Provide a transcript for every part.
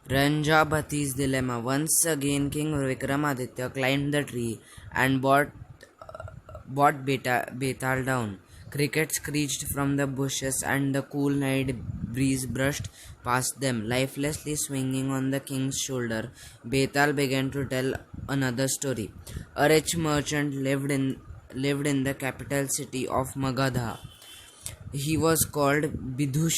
Ranjabati's Dilemma. Once again, King Vikramaditya climbed the tree and brought Betaal down. Crickets screeched from the bushes and the cool night breeze brushed past them. Lifelessly swinging on the king's shoulder, Betaal began to tell another story. A rich merchant lived in the capital city of Magadha. He was called Bidhu.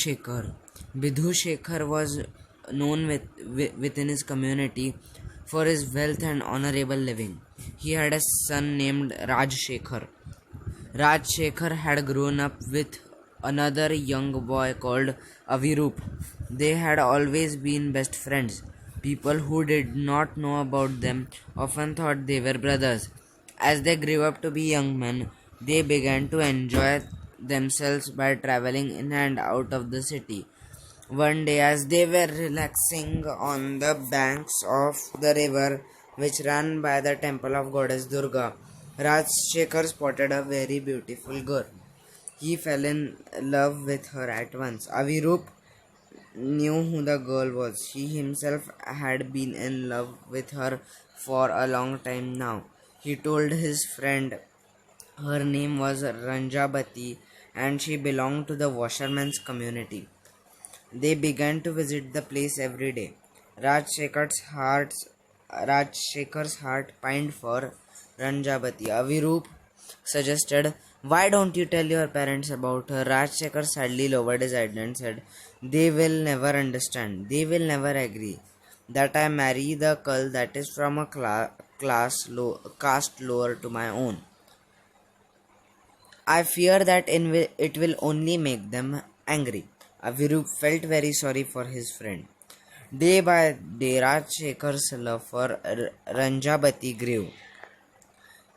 Bidhu was known within his community for his wealth and honorable living. He had a son named Rajshekhar. Rajshekhar had grown up with another young boy called Avirup. They had always been best friends. People who did not know about them often thought they were brothers. As they grew up to be young men, they began to enjoy themselves by traveling in and out of the city. One day, as they were relaxing on the banks of the river which ran by the temple of goddess Durga, Rajshekhar spotted a very beautiful girl. He fell in love with her at once. Avirup knew who the girl was. He himself had been in love with her for a long time now. He told his friend her name was Ranjabati and she belonged to the washerman's community. They began to visit the place every day. Rajshekhar's heart pined for Ranjabati. Avirup suggested, "Why don't you tell your parents about her?" Rajshekhar sadly lowered his head and said, "They will never understand. They will never agree that I marry the girl that is from a caste lower to my own. I fear that it will only make them angry." Avirup felt very sorry for his friend. Day by day, Rajshekhar's love for Ranjabati grew.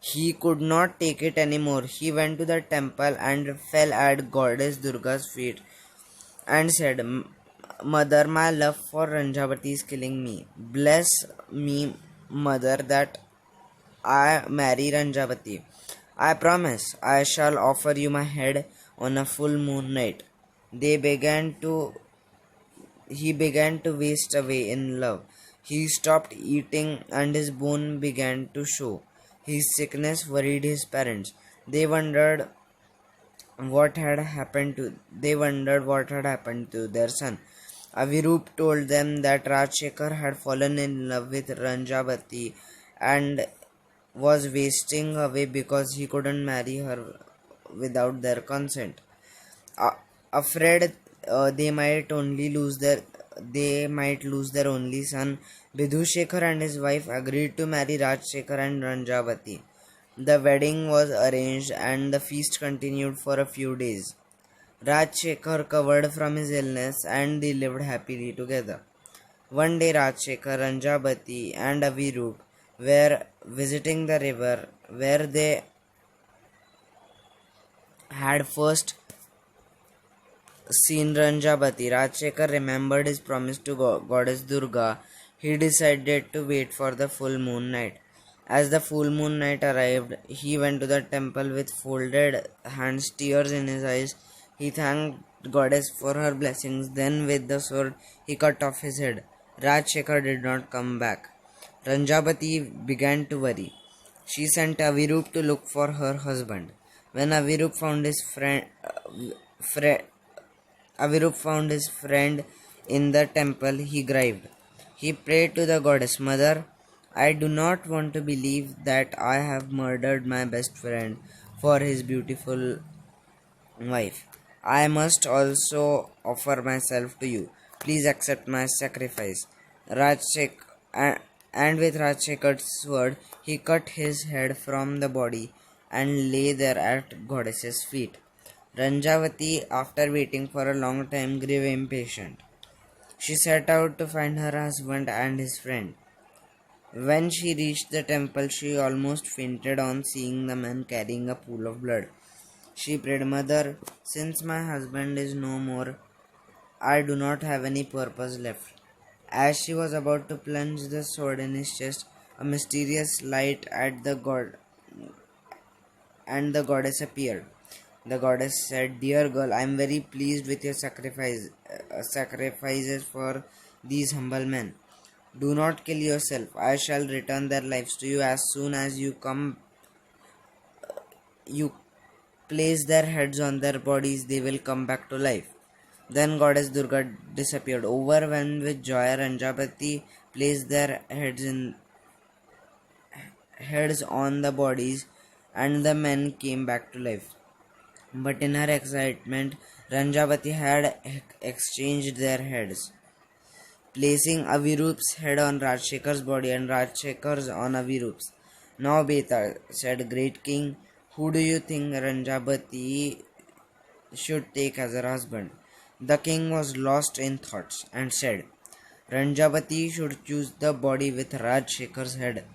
He could not take it anymore. He went to the temple and fell at goddess Durga's feet and said, "Mother, my love for Ranjabati is killing me. Bless me, mother, that I marry Ranjabati. I promise I shall offer you my head on a full moon night." He began to waste away in love. He stopped eating and his bone began to show. His sickness worried his parents. They wondered what had happened to their son. Avirup told them that Rajshekhar had fallen in love with Ranjabati and was wasting away because he couldn't marry her without their consent. Afraid they might lose their only son, Bidhu and his wife agreed to marry Rajshekhar and Ranjabati. The wedding was arranged and the feast continued for a few days. Rajshekhar recovered from his illness and they lived happily together. One day Rajshekhar, Ranjabati and Avirup were visiting the river where they had first seen Ranjabati. Rajshekhar remembered his promise to goddess Durga. He decided to wait for the full moon night. As the full moon night arrived, he went to the temple with folded hands, tears in his eyes. He thanked goddess for her blessings. Then with the sword, he cut off his head. Rajshekhar did not come back. Ranjabati began to worry. She sent Avirup to look for her husband. When Avirup found his friend in the temple, he grieved. He prayed to the goddess, "Mother, I do not want to believe that I have murdered my best friend for his beautiful wife. I must also offer myself to you. Please accept my sacrifice." And with Rajshekhar's sword, he cut his head from the body and lay there at goddess's feet. Ranjavati, after waiting for a long time, grew impatient. She set out to find her husband and his friend. When she reached the temple, she almost fainted on seeing the man carrying a pool of blood. She prayed, "Mother, since my husband is no more, I do not have any purpose left." As she was about to plunge the sword in his chest, a mysterious light and the goddess appeared. The goddess said, "Dear girl, I am very pleased with your sacrifices for these humble men. Do not kill yourself. I shall return their lives to you as soon as you place their heads on their bodies, they will come back to life. Then Goddess Durga disappeared. Overwhelmed with joy, Ranjabati placed their heads on the bodies, and the men came back to life. But in her excitement, Ranjabati had exchanged their heads, placing Avirup's head on Rajshekhar's body and Rajshekhar's on Avirup's. Now Betal said, Great King, who do you think Ranjabati should take as her husband? The king was lost in thoughts and said, Ranjabati should choose the body with Rajshekhar's head.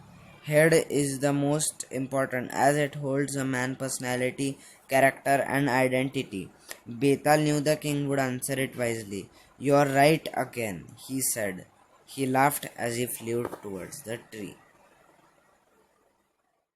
Head is the most important as it holds a man's personality, character, and identity. Betal knew the king would answer it wisely. You are right again, he said. He laughed as he flew towards the tree.